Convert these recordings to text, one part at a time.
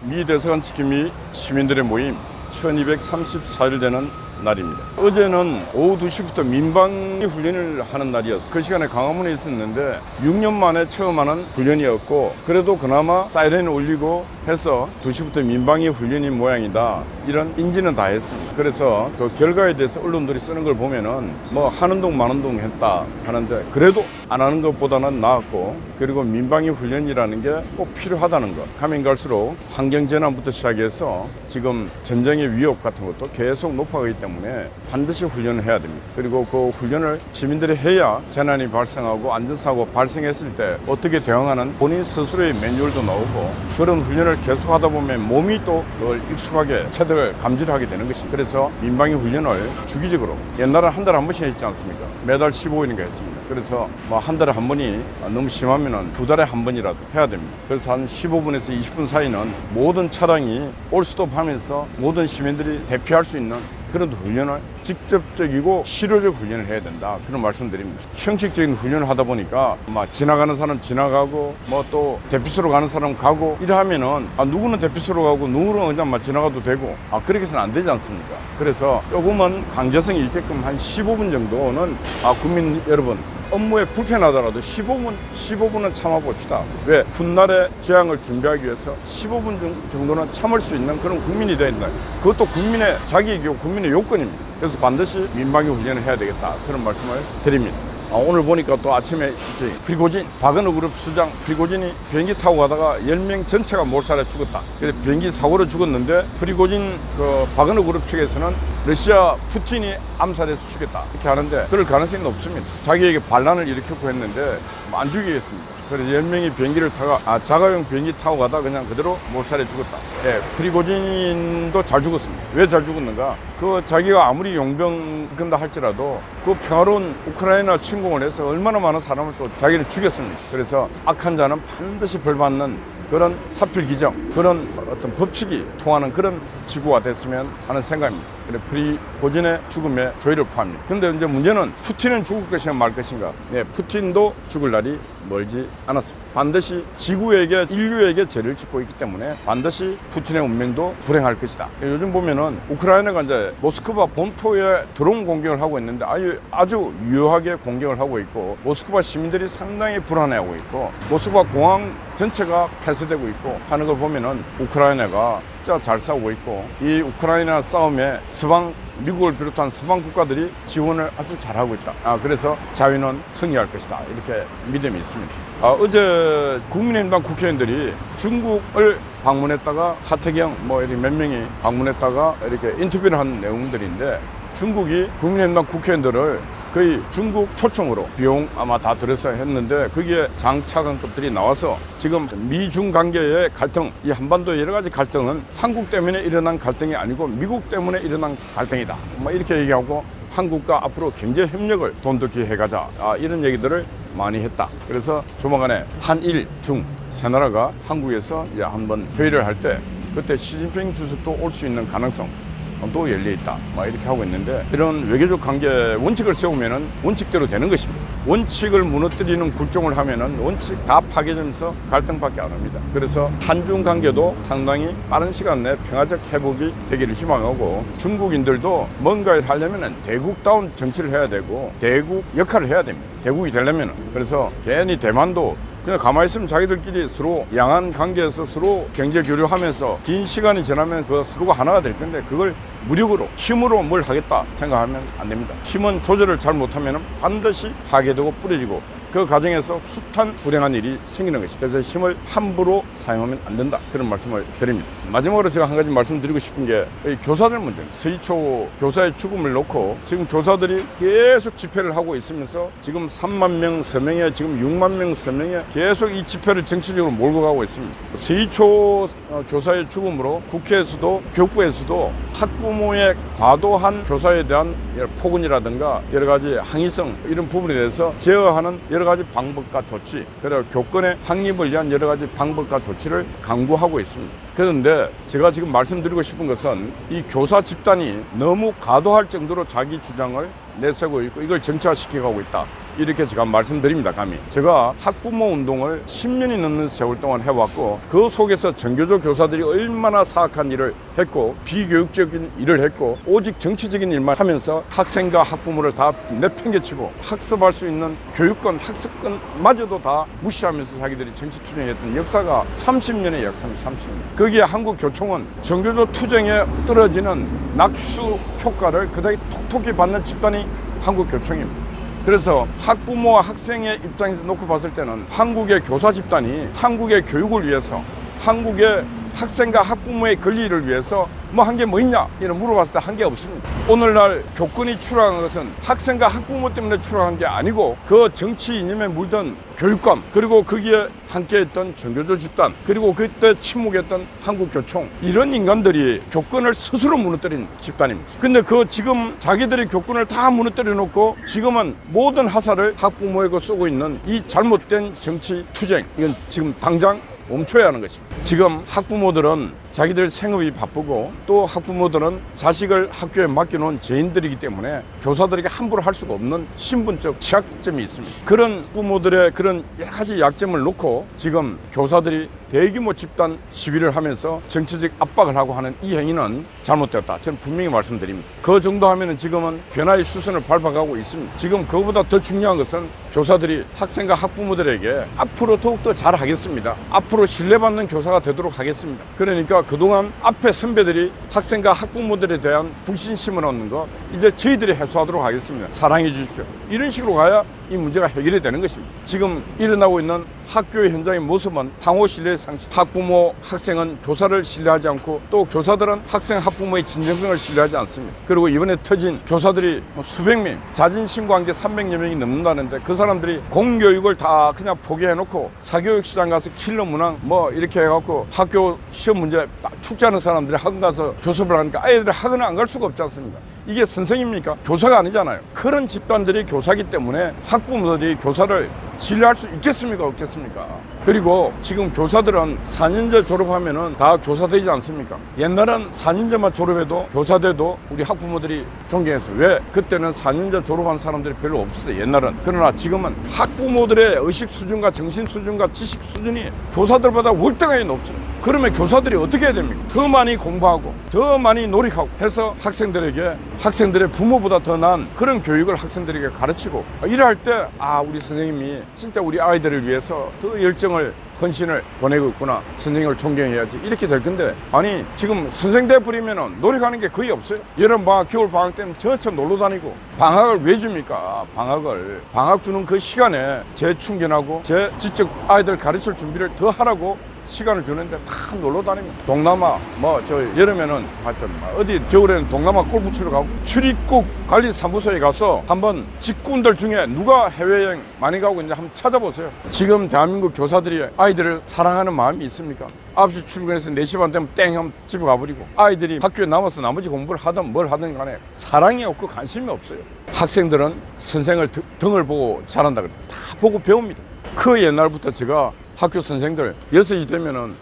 미 대사관 지킴이 시민들의 모임 1234일 되는 날입니다. 어제는 오후 2시부터 민방위 훈련을 하는 날이었어요. 그 시간에 광화문에 있었는데 6년 만에 처음 하는 훈련이었고, 그래도 그나마 사이렌을 울리고 해서 2시부터 민방위 훈련인 모양이다, 이런 인지는 다 했습니다. 그래서 그 결과에 대해서 언론들이 쓰는 걸 보면은 뭐 하는 동 마는 동 했다 하는데, 그래도 안 하는 것보다는 나았고, 그리고 민방위 훈련이라는 게 꼭 필요하다는 것. 가면 갈수록 환경재난부터 시작해서 지금 전쟁의 위협 같은 것도 계속 높아가기 때문에 반드시 훈련을 해야 됩니다. 그리고 그 훈련을 시민들이 해야 재난이 발생하고 안전사고 발생했을 때 어떻게 대응하는 본인 스스로의 매뉴얼도 나오고, 그런 훈련을 계속 하다 보면 몸이 또 그걸 익숙하게 체득을 감지를 하게 되는 것입니다. 그래서 민방위 훈련을 주기적으로, 옛날에 한 달에 한 번씩 했지 않습니까? 매달 15일인가 했습니다. 그래서 뭐 한 달에 한 번이 너무 심하면은 2달에 한 번이라도 해야 됩니다. 그래서 한 15분에서 20분 사이는 모든 차량이 올스톱 하면서 모든 시민들이 대피할 수 있는 그런 훈련을, 직접적이고 실효적 훈련을 해야 된다, 그런 말씀드립니다. 형식적인 훈련을 하다 보니까 막 지나가는 사람 지나가고, 뭐 또 대피소로 가는 사람 가고, 이러하면은 누구는 대피소로 가고 누구는 그냥 막 지나가도 되고, 그렇게 해서는 안 되지 않습니까? 그래서 조금은 강제성이 있게끔 한 15분 정도는 국민 여러분, 업무에 불편하더라도 15분은 참아봅시다. 왜? 훗날의 재앙을 준비하기 위해서 15분 정도는 참을 수 있는 그런 국민이 되어야 된다. 그것도 국민의 자격이고 국민의 요건입니다. 그래서 반드시 민방위 훈련을 해야 되겠다, 그런 말씀을 드립니다. 오늘 보니까 또 아침에 프리고진, 바그너 그룹 수장 프리고진이 비행기 타고 가다가 10명 전체가 몰살해 죽었다. 그래서 비행기 사고로 죽었는데, 프리고진 그 바그너 그룹 측에서는 러시아 푸틴이 암살해서 죽였다, 이렇게 하는데 그럴 가능성이 높습니다. 자기에게 반란을 일으켰고 했는데 안 죽이겠습니다. 그래서 10명이 비행기를 타가 자가용 비행기 타고 가다 그냥 그대로 몰살해 죽었다. 예, 프리고진도 잘 죽었습니다. 왜 잘 죽었는가? 그 자기가 아무리 용병 건다 할지라도 그 평화로운 우크라이나 침공을 해서 얼마나 많은 사람을 또 자기는 죽였습니다. 그래서 악한 자는 반드시 벌받는 그런 사필 규정, 그런 어떤 법칙이 통하는 그런 지구가 됐으면 하는 생각입니다. 그래, 프리고진의 죽음에 조의를 표합니다. 근데 이제 문제는 푸틴은 죽을 것인가 말 것인가? 네, 푸틴도 죽을 날이 멀지 않았습니다. 반드시 지구에게, 인류에게 죄를 짓고 있기 때문에 반드시 푸틴의 운명도 불행할 것이다. 요즘 보면은 우크라이나가 이제 모스크바 본토에 드론 공격을 하고 있는데 아주 유효하게 공격을 하고 있고, 모스크바 시민들이 상당히 불안해하고 있고, 모스크바 공항 전체가 폐쇄되고 있고 하는 걸 보면은 우크라이나가 진짜 잘 싸우고 있고, 이 우크라이나 싸움에 미국을 비롯한 서방 국가들이 지원을 아주 잘하고 있다. 그래서 자유는 승리할 것이다, 이렇게 믿음이 있습니다. 어제 국민의힘당 국회의원들이 중국을 방문했다가 하태경 이렇게 몇 명이 방문했다가 이렇게 인터뷰를 한 내용들인데, 중국이 국민의힘당 국회의원들을 거의 중국 초청으로 비용 아마 다 들여서 했는데, 거기에 장차관급들이 나와서 지금 미중 관계의 갈등, 이 한반도의 여러 가지 갈등은 한국 때문에 일어난 갈등이 아니고 미국 때문에 일어난 갈등이다, 이렇게 얘기하고, 한국과 앞으로 경제 협력을 돈독히 해가자, 이런 얘기들을 많이 했다. 그래서 조만간에 한일 중 세 나라가 한국에서 이제 한번 회의를 할 때, 그때 시진핑 주석도 올 수 있는 가능성 또 열려있다, 이렇게 하고 있는데, 이런 외교적 관계 원칙을 세우면은 원칙대로 되는 것입니다. 원칙을 무너뜨리는 굴종을 하면은 원칙 다 파괴되면서 갈등밖에 안 합니다. 그래서 한중 관계도 상당히 빠른 시간 내에 평화적 회복이 되기를 희망하고, 중국인들도 뭔가를 하려면은 대국다운 정치를 해야 되고 대국 역할을 해야 됩니다. 대국이 되려면은. 그래서 괜히 대만도 그냥 가만히 있으면 자기들끼리 서로 양안 관계에서 서로 경제 교류하면서 긴 시간이 지나면 그 서로가 하나가 될 건데, 그걸 무력으로, 힘으로 뭘 하겠다 생각하면 안 됩니다. 힘은 조절을 잘 못하면 반드시 파괴되고 뿌려지고, 그 과정에서 숱한 불행한 일이 생기는 것이죠. 그래서 힘을 함부로 사용하면 안 된다, 그런 말씀을 드립니다. 마지막으로 제가 한 가지 말씀드리고 싶은 게, 교사들 문제입니다. 서희초 교사의 죽음을 놓고 지금 교사들이 계속 집회를 하고 있으면서 지금 3만 명 서명에, 지금 6만 명 서명에 계속 이 집회를 정치적으로 몰고 가고 있습니다. 서희초 교사의 죽음으로 국회에서도 교육부에서도 학부모의 과도한 교사에 대한 폭언이라든가 여러 가지 항의성, 이런 부분에 대해서 제어하는 여러 가지 방법과 조치, 그리고 교권의 확립을 위한 여러 가지 방법과 조치를 강구하고 있습니다. 그런데 제가 지금 말씀드리고 싶은 것은, 이 교사 집단이 너무 과도할 정도로 자기 주장을 내세우고 있고 이걸 정치화시켜가고 있다. 이렇게 제가 말씀드립니다. 감히 제가 학부모 운동을 10년이 넘는 세월 동안 해왔고 그 속에서 전교조 교사들이 얼마나 사악한 일을 했고 비교육적인 일을 했고 오직 정치적인 일만 하면서 학생과 학부모를 다 내팽개치고 학습할 수 있는 교육권, 학습권마저도 다 무시하면서 자기들이 정치 투쟁했던 역사가 30년의 역사입니다. 30년. 거기에 한국교총은 전교조 투쟁에 떨어지는 낙수 효과를 그다지 톡톡히 받는 집단이 한국교총입니다. 그래서 학부모와 학생의 입장에서 놓고 봤을 때는 한국의 교사 집단이 한국의 교육을 위해서 한국의 학생과 학부모의 권리를 위해서 뭐 한 게 뭐 있냐 이런 물어봤을 때 한 게 없습니다. 오늘날 교권이 추락한 것은 학생과 학부모 때문에 추락한 게 아니고 그 정치 이념에 물든 교육감 그리고 거기에 함께했던 전교조 집단 그리고 그때 침묵했던 한국교총 이런 인간들이 교권을 스스로 무너뜨린 집단입니다. 근데 그 지금 자기들이 교권을 다 무너뜨려 놓고 지금은 모든 화살을 학부모에게 쏘고 있는 이 잘못된 정치 투쟁 이건 지금 당장 멈춰야 하는 것입니다. 지금 학부모들은 자기들 생업이 바쁘고 또 학부모들은 자식을 학교에 맡겨놓은 죄인들이기 때문에 교사들에게 함부로 할 수가 없는 신분적 취약점이 있습니다. 그런 부모들의 그런 여러 가지 약점을 놓고 지금 교사들이 대규모 집단 시위를 하면서 정치적 압박을 하고 하는 이 행위는 잘못되었다. 저는 분명히 말씀드립니다. 그 정도 하면은 지금은 변화의 수순을 밟아가고 있습니다. 지금 그거보다 더 중요한 것은 교사들이 학생과 학부모들에게 앞으로 더욱더 잘하겠습니다. 앞으로 신뢰받는 교사가 되도록 하겠습니다. 그러니까 그동안 앞에 선배들이 학생과 학부모들에 대한 불신심을 얻는 거 이제 저희들이 해소하도록 하겠습니다. 사랑해 주십시오. 이런 식으로 가야 이 문제가 해결이 되는 것입니다. 지금 일어나고 있는 학교의 현장의 모습은 상호 신뢰의 상실. 학부모, 학생은 교사를 신뢰하지 않고 또 교사들은 학생, 학부모의 진정성을 신뢰하지 않습니다. 그리고 이번에 터진 교사들이 수백 명, 자진 신고한 게 300여 명이 넘는다는데 그 사람들이 공교육을 다 그냥 포기해놓고 사교육 시장 가서 킬러 문항 뭐 이렇게 해갖고 학교 시험 문제 축제하는 사람들이 학원 가서 교습을 하니까 아이들이 학원을 안 갈 수가 없지 않습니까? 이게 선생입니까? 교사가 아니잖아요. 그런 집단들이 교사기 때문에 학부모들이 교사를 신뢰할 수 있겠습니까? 없겠습니까? 그리고 지금 교사들은 4년제 졸업하면은 다 교사 되지 않습니까? 옛날은 4년제만 졸업해도 교사 돼도 우리 학부모들이 존경했어요. 왜? 그때는 4년제 졸업한 사람들이 별로 없었어요. 옛날은. 그러나 지금은 학부모들의 의식 수준과 정신 수준과 지식 수준이 교사들보다 월등하게 높습니다. 그러면 교사들이 어떻게 해야 됩니까? 더 많이 공부하고 더 많이 노력하고 해서 학생들에게 학생들의 부모보다 더 나은 그런 교육을 학생들에게 가르치고 일할 때 우리 선생님이 진짜 우리 아이들을 위해서 더 열정을 헌신을 보내고 있구나. 선생님을 존경해야지. 이렇게 될 건데 아니 지금 선생대 부리면은 노력하는 게 거의 없어요. 여름방학 겨울방학 때는 전체 놀러 다니고 방학을 왜 줍니까? 방학 주는 그 시간에 재충전하고 제 지적 아이들 가르칠 준비를 더 하라고 시간을 주는데 다 놀러 다닙니다. 동남아 여름에는 하여튼 어디 겨울에는 동남아 골프 치러 가고 출입국 관리사무소에 가서 한번 직군들 중에 누가 해외여행 많이 가고 있는지 한번 찾아보세요. 지금 대한민국 교사들이 아이들을 사랑하는 마음이 있습니까? 9시 출근해서 4시 반 되면 땡 하면 집에 가버리고 아이들이 학교에 남아서 나머지 공부를 하든 뭘 하든 간에 사랑이 없고 관심이 없어요. 학생들은 선생을 등을 보고 자란다 그래요. 다 보고 배웁니다. 그 옛날부터 제가 학교 선생들 6시 되면은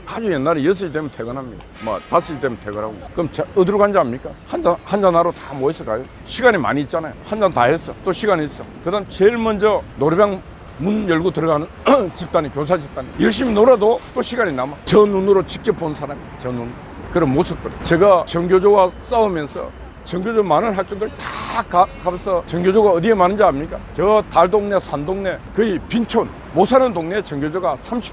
아주 옛날에 6시 되면 퇴근합니다. 5시 되면 퇴근하고. 그럼 어디로 간지 압니까? 한잔 하러 다 모여서 가요. 시간이 많이 있잖아요. 한잔 다 했어. 또 시간이 있어. 그 다음 제일 먼저 노래방 문 열고 들어가는 집단이 교사 집단이 열심히 놀아도 또 시간이 남아. 저 눈으로 직접 본 사람이에요. 저 눈. 그런 모습들. 제가 전교조와 싸우면서 전교조 많은 학교들 다 가면서 전교조가 어디에 많은지 압니까? 저 달동네, 산동네, 거의 빈촌, 못 사는 동네에 전교조가 30%,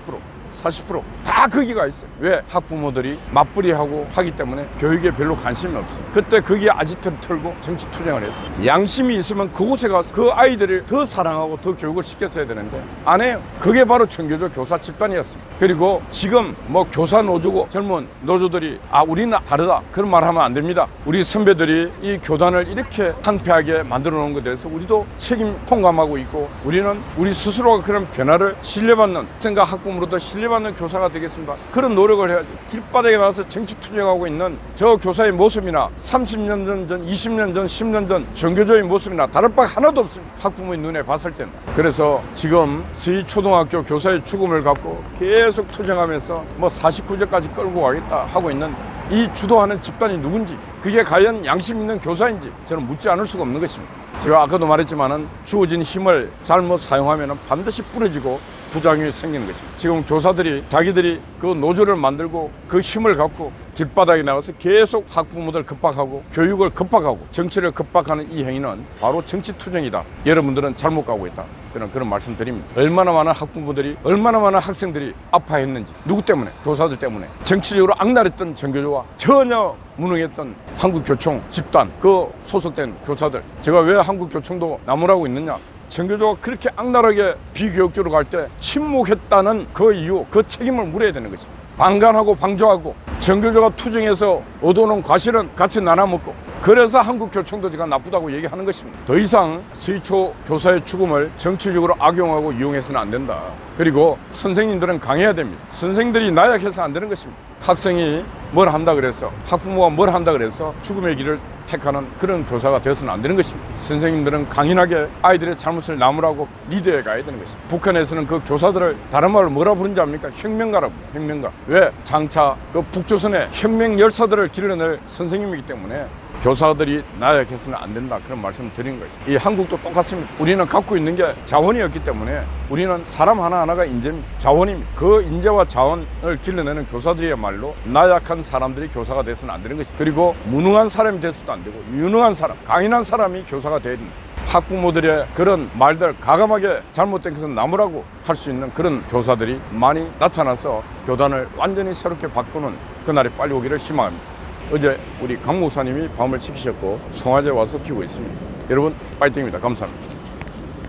40% 다 거기가 있어요. 왜? 학부모들이 맞벌이하고 하기 때문에 교육에 별로 관심이 없어요. 그때 거기에 아지트를 털고 정치 투쟁을 했어요. 양심이 있으면 그곳에 가서 그 아이들을 더 사랑하고 더 교육을 시켰어야 되는데 안 해요. 그게 바로 전교조 교사 집단이었습니다. 그리고 지금 교사 노조고 젊은 노조들이 우리는 다르다 그런 말 하면 안 됩니다. 우리 선배들이 이 교단을 이렇게 한패하게 만들어 놓은 것에 대해서 우리도 책임 통감하고 있고 우리는 우리 스스로가 그런 변화를 신뢰받는 학생과 학부모로도 신뢰받는 교사가 되겠습니다. 그런 노력을 해야지. 길바닥에 나와서 정치 투쟁하고 있는 저 교사의 모습이나 30년 전, 20년 전, 10년 전 전교조의 모습이나 다를 바가 하나도 없습니다. 학부모의 눈에 봤을 때는. 그래서 지금 서희초등학교 교사의 죽음을 갖고 계속 투쟁하면서 49제까지 끌고 가겠다 하고 있는 이 주도하는 집단이 누군지 그게 과연 양심 있는 교사인지 저는 묻지 않을 수가 없는 것입니다. 제가 아까도 말했지만은 주어진 힘을 잘못 사용하면 반드시 부러지고 부작용이 생기는 것입니다. 지금 교사들이 자기들이 그 노조를 만들고 그 힘을 갖고 길바닥에 나가서 계속 학부모들 급박하고 교육을 급박하고 정치를 급박하는 이 행위는 바로 정치투쟁이다. 여러분들은 잘못 가고 있다. 저는 그런 말씀 드립니다. 얼마나 많은 학부모들이 얼마나 많은 학생들이 아파했는지 누구 때문에? 교사들 때문에. 정치적으로 악랄했던 전교조와 전혀 무능했던 한국교총 집단 그 소속된 교사들. 제가 왜 한국교총도 나무라고 있느냐? 전교조가 그렇게 악랄하게 비교육적으로 갈 때 침묵했다는 그 이유, 그 책임을 물어야 되는 것입니다. 방관하고 방조하고 전교조가 투쟁해서 얻어놓은 과실은 같이 나눠먹고 그래서 한국교총도 제가 나쁘다고 얘기하는 것입니다. 더 이상 서희초 교사의 죽음을 정치적으로 악용하고 이용해서는 안 된다. 그리고 선생님들은 강해야 됩니다. 선생들이 나약해서 안 되는 것입니다. 학생이 뭘 한다 그래서 학부모가 뭘 한다 그래서 죽음의 길을 택하는 그런 교사가 되어서는 안 되는 것입니다. 선생님들은 강인하게 아이들의 잘못을 나무라고 리드해 가야 되는 것입니다. 북한에서는 그 교사들을 다른 말로 뭐라 부른지 압니까? 혁명가라고. 혁명가. 왜? 장차 그 북조선의 혁명 열사들을 길러낼 선생님이기 때문에 교사들이 나약해서는 안 된다. 그런 말씀을 드린 것입니다. 이 한국도 똑같습니다. 우리는 갖고 있는 게 자원이었기 때문에 우리는 사람 하나하나가 인재입니다. 자원입니다. 그 인재와 자원을 길러내는 교사들이야말로 나약한 사람들이 교사가 돼서는 안 되는 것입니다. 그리고 무능한 사람이 돼서도 안 되고 유능한 사람, 강인한 사람이 교사가 돼야 됩니다. 학부모들의 그런 말들 가감하게 잘못된 것은 나무라고 할 수 있는 그런 교사들이 많이 나타나서 교단을 완전히 새롭게 바꾸는 그날이 빨리 오기를 희망합니다. 어제 우리 강 목사님이 밤을 지키셨고 송화제 와서 피고 있습니다. 여러분 파이팅입니다. 감사합니다.